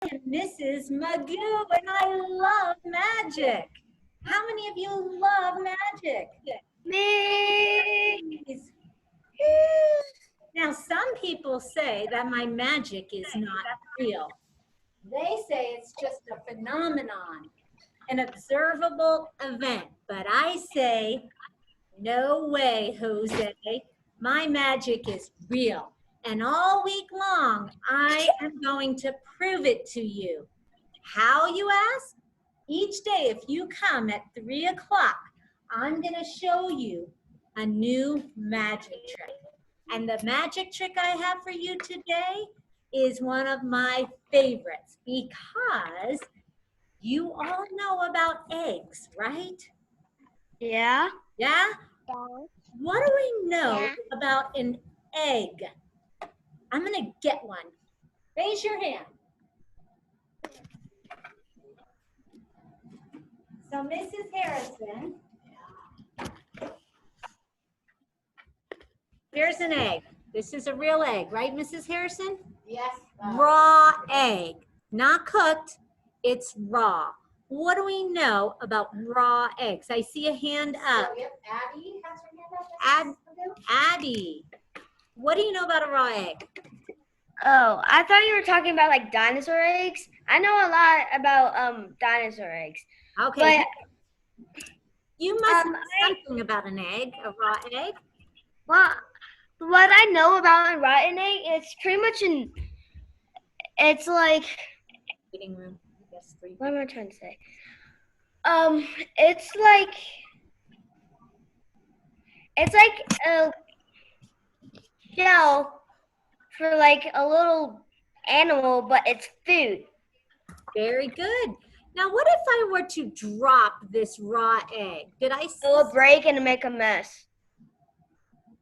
am Mrs. Magoo, and I love magic. How many of you love magic? Me. Now, some people say that my magic is not real. They say it's just a phenomenon, an observable event. But I say, no way, Jose. My magic is real. And all week long, I am going to prove it to you. How, you ask? Each day, if you come at 3 o'clock, I'm going to show you a new magic trick. And the magic trick I have for you today is one of my favorites because you all know about eggs, right? Yeah. Yeah? What do we know about an egg? I'm going to get one. Raise your hand. So, Mrs. Harrison, here's an egg. This is a real egg, right, Mrs. Harrison? Yes. Raw egg, not cooked, it's raw. What do we know about raw eggs? I see a hand up. Yep, Abby has her hand up. Abby, what do you know about a raw egg? Oh, I thought you were talking about like dinosaur eggs. I know a lot about dinosaur eggs. Okay. But you must know something about an egg, a raw egg. Well, what I know about a rotten egg, it's pretty much it's like, Eating room. Yes, 3. What am I trying to say? It's like a shell for like a little animal, but it's food. Very good. Now, what if I were to drop this raw egg? Did I? It will break and make a mess.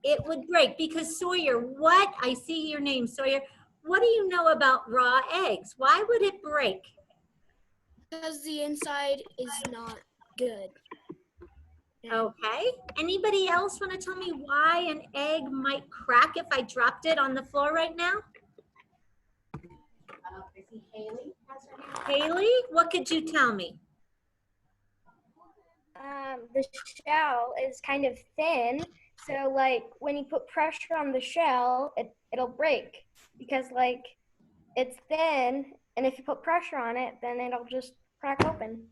It would break because Sawyer, what? I see your name, Sawyer. What do you know about raw eggs? Why would it break? Because the inside is not good. Okay. Anybody else want to tell me why an egg might crack if I dropped it on the floor right now? I see Haley has her hand up. Haley, what could you tell me? The shell is kind of thin, so like when you put pressure on the shell, it'll break because like it's thin, and if you put pressure on it, then it'll just crack open.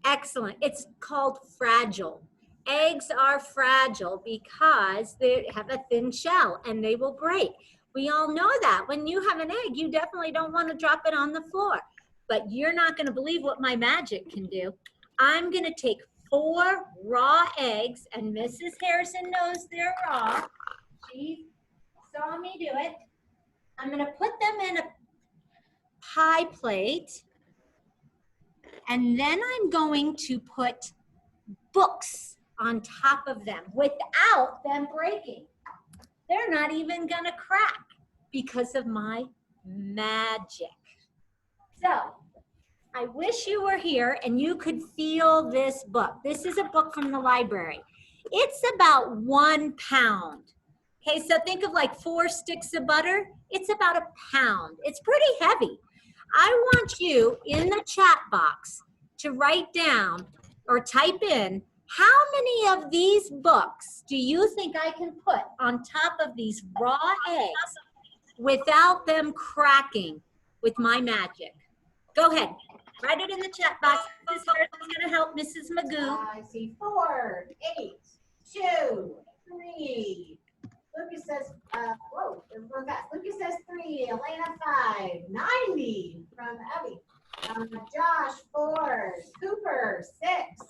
Excellent. It's called fragile. Eggs are fragile because they have a thin shell and they will break. We all know that. When you have an egg, you definitely don't want to drop it on the floor. But you're not going to believe what my magic can do. I'm going to take 4 raw eggs, and Mrs. Harrison knows they're raw. She saw me do it. I'm going to put them in a pie plate. And then I'm going to put books on top of them without them breaking. They're not even gonna crack because of my magic. So, I wish you were here and you could feel this book. This is a book from the library. It's about 1 pound. Okay, so think of like 4 sticks of butter. It's about 1 pound. It's pretty heavy. I want you in the chat box to write down or type in how many of these books do you think I can put on top of these raw eggs without them cracking with my magic? Go ahead. Write it in the chat box. This is going to help Mrs. Magoo. I see 4, 8, 2, 3. Lucas says, whoa, we're going fast. Lucas says 3, Elena 5, 90 from Abby. Josh 4, Cooper 6,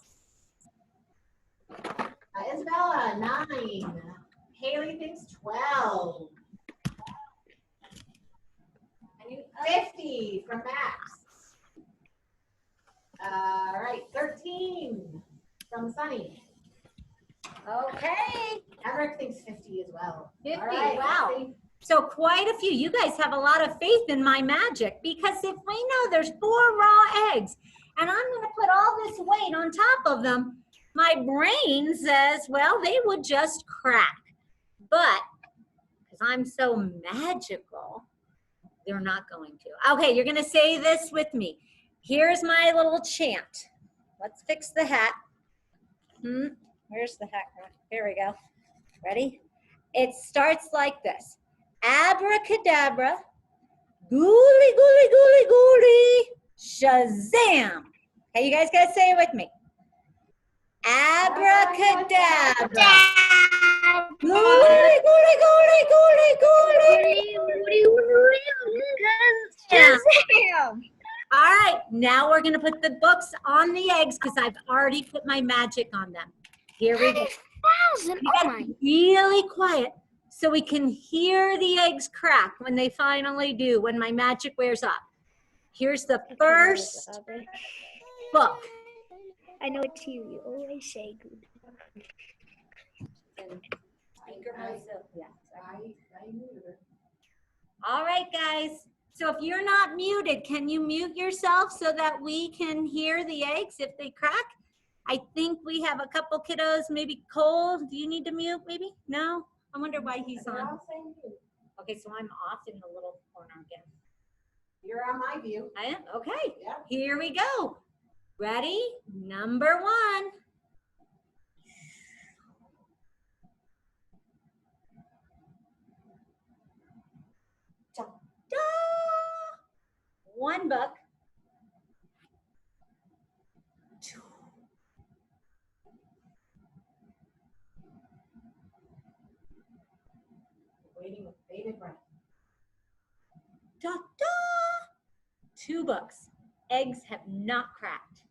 Isabella 9, Haley thinks 12, 50 from Max. All right, 13 from Sunny. Okay. Eric thinks 50 as well. 50, all right, wow. So quite a few. You guys have a lot of faith in my magic because if we know there's 4 raw eggs and I'm going to put all this weight on top of them, my brain says, well, they would just crack. But because I'm so magical, They're not going to. Okay, you're gonna say this with me. Here's my little chant. Let's fix the hat. Where's the hat? Here we go. Ready? It starts like this. Abracadabra, gooly, gooly, gooly, gooly, shazam. Okay, you guys gotta say it with me. Abracadabra, gooly, gooly, gooly, gooly, gooly. Shazam! All right, now we're gonna put the books on the eggs because I've already put my magic on them. Here we go. 1,000. You Oh gotta my. be really quiet so we can hear the eggs crack when they finally do, when my magic wears off. Here's the first book. I know it's you. You always say good. All right, guys. So if you're not muted, can you mute yourself so that we can hear the eggs if they crack? I think we have a couple kiddos, maybe Cole. Do you need to mute maybe? No? I wonder why he's on. Okay, so I'm off in the little corner again. You're on my view. I am? Okay. Yep. Here we go. Ready? Number 1. Ta-da! 1 book. 2. Waiting with bated breath. Ta-da! 2 books. Eggs have not cracked.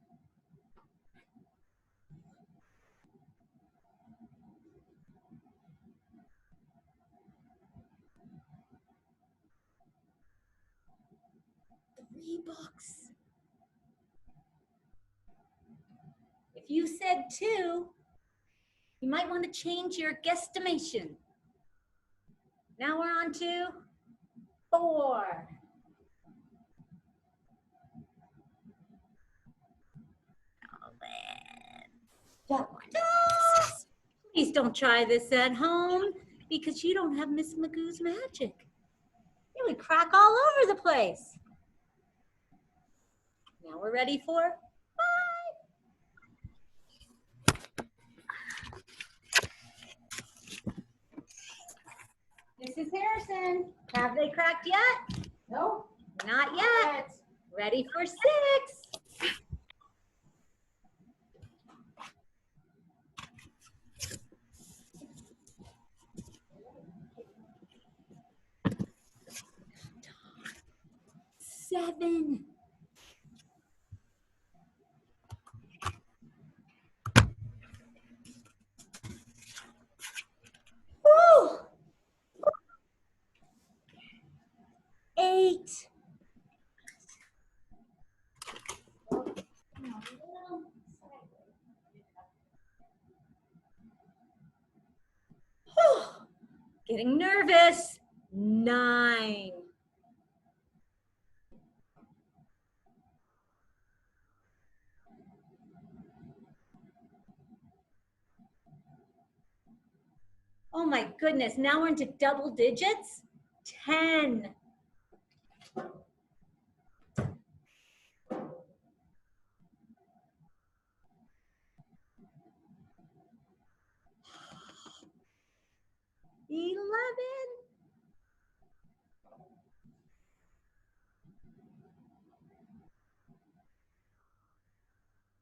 Three books. If you said 2, you might want to change your guesstimation. Now we're on to 4. Please don't try this at home because you don't have Miss Magoo's magic. It would crack all over the place. Now we're ready for 5. Mrs. Harrison, have they cracked yet? Nope. Not yet. Ready for 6. Seven. Woo! 8. Whew. Getting nervous. 9. Oh my goodness, now we're into double digits. 10.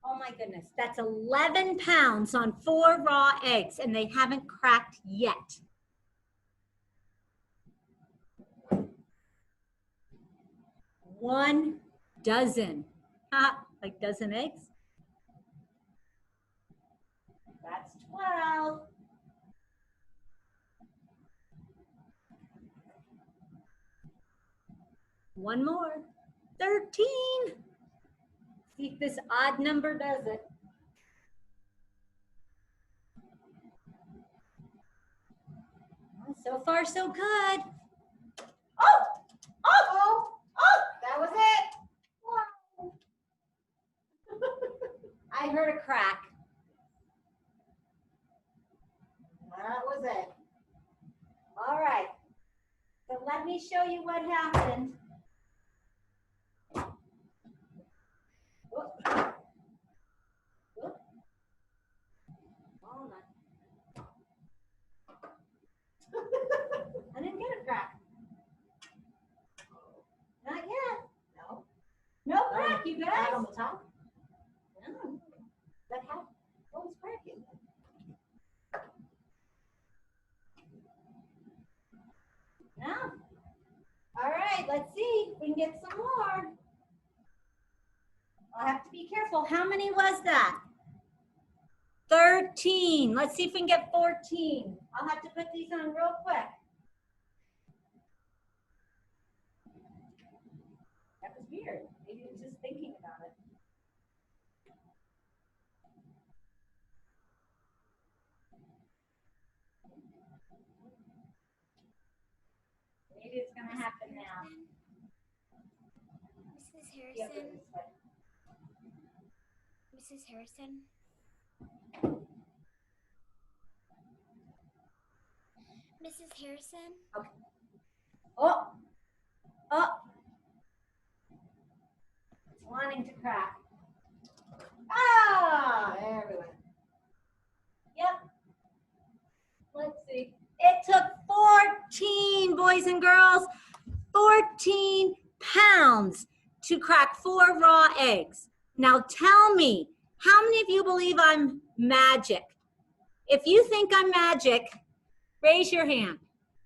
Oh my goodness, that's 11 pounds on 4 raw eggs and they haven't cracked yet. One dozen. Ha, like dozen eggs? That's 12. One more. 13. See if this odd number does it. Well, so far, so good. Oh! Oh! Oh! That was it! Wow. I heard a crack. That was it. All right. So let me show you what happened. you Out guys? on the top? No. That happened. Oh, it's cracking. No. All right, let's see if we can get some more. I'll have to be careful. How many was that? 13. Let's see if we can get 14. I'll have to put these on real quick. That was weird. Maybe it was just thinking about it. Maybe it's going to happen now. Mrs. Yeah, go Harrison. this way. Mrs. Harrison. Mrs. Harrison. Oh, oh. It's wanting to crack. Ah, there we went. Yep. Let's see. It took 14, boys and girls, 14 pounds to crack 4 raw eggs. Now tell me, how many of you believe I'm magic? If you think I'm magic, raise your hand.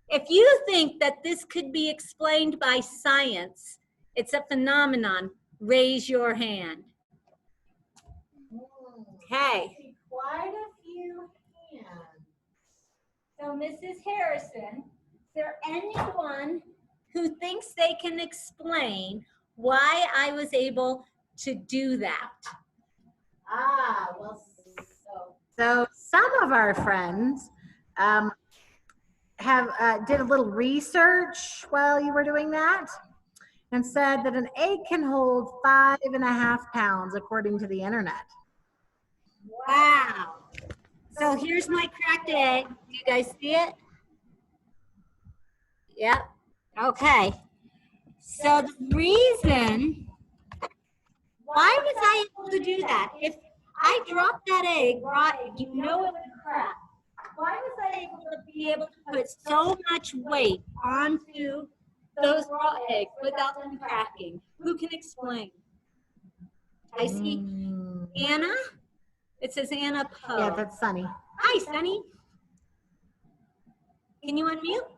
If you think that this could be explained by science, it's a phenomenon, raise your hand. Okay. I see quite a few hands. So Mrs. Harrison, is there anyone who thinks they can explain why I was able to do that? Ah, well, So some of our friends did a little research while you were doing that and said that an egg can hold 5.5 pounds according to the internet. Wow. So here's my cracked egg. Do you guys see it? Yep. Okay. So the reason, why was I able to do that? If I dropped that egg, raw egg, you know it would crack. Why was I able to put so much weight onto those raw eggs without them cracking? Who can explain? I see Anna. It says Anna Poe. Yeah, that's Sunny. Hi, Sunny. Can you unmute?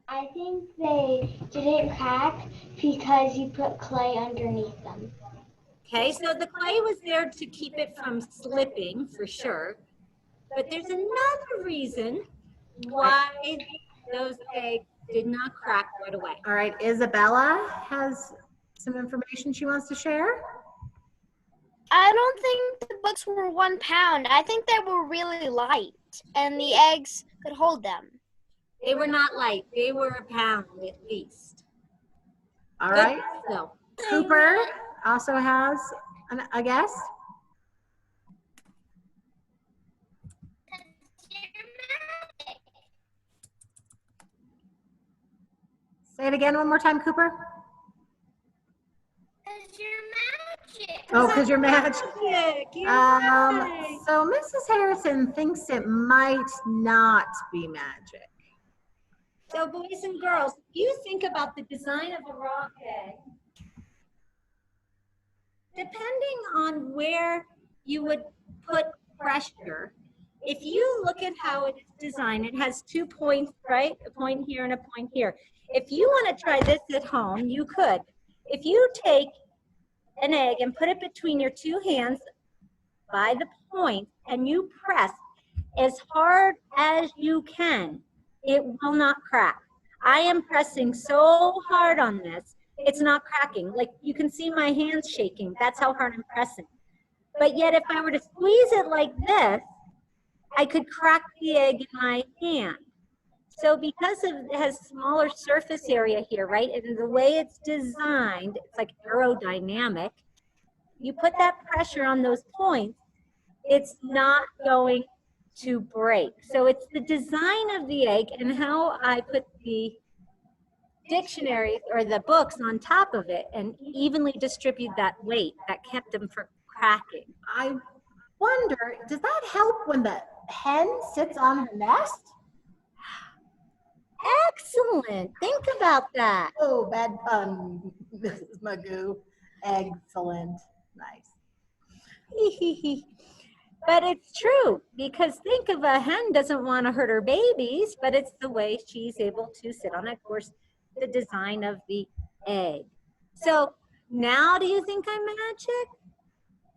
I think they didn't crack because you put clay underneath them. Okay, so the clay was there to keep it from slipping, for sure. But there's another reason why those eggs did not crack right away. All right, Isabella has some information she wants to share. I don't think the books were 1 pound. I think they were really light, and the eggs could hold them. They were not light. They were a pound at least. All right, So, Cooper also has a guess. Say it again one more time, Cooper. Because you're magic. Oh, because you're magic. you're right. So Mrs. Harrison thinks it might not be magic. So boys and girls, if you think about the design of a raw egg, depending on where you would put pressure, if you look at how it's designed, it has 2 points, right? A point here and a point here. If you want to try this at home, you could. If you take an egg and put it between your 2 hands by the point and you press as hard as you can, it will not crack. I am pressing so hard on this, it's not cracking. Like you can see my hands shaking. That's how hard I'm pressing. But yet if I were to squeeze it like this, I could crack the egg in my hand. So because it has smaller surface area here, right, and the way it's designed, it's like aerodynamic, you put that pressure on those points, it's not going to break. So it's the design of the egg and how I put the dictionaries or the books on top of it and evenly distribute that weight that kept them from cracking. I wonder, does that help when the hen sits on her nest? Excellent. Think about that. Oh, bad pun, Mrs. Magoo. Excellent. Nice. But it's true, because think of a hen doesn't want to hurt her babies, but it's the way she's able to sit on it. Of course, the design of the egg. So now do you think I'm magic?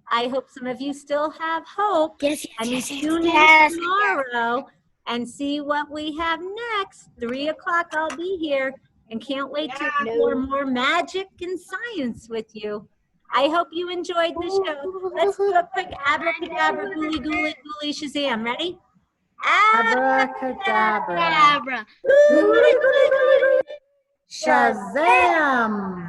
I hope some of you still have hope. Yes, And you yes, tune yes, in tomorrow and see what we have next. 3 o'clock, I'll be here and can't wait to explore more magic and science with you. I hope you enjoyed the show. Let's do a quick abracadabra, gooly, gooly, gooly, shazam. Ready? Abracadabra. Abra. Gooly, gooly, gooly, gooly. Shazam!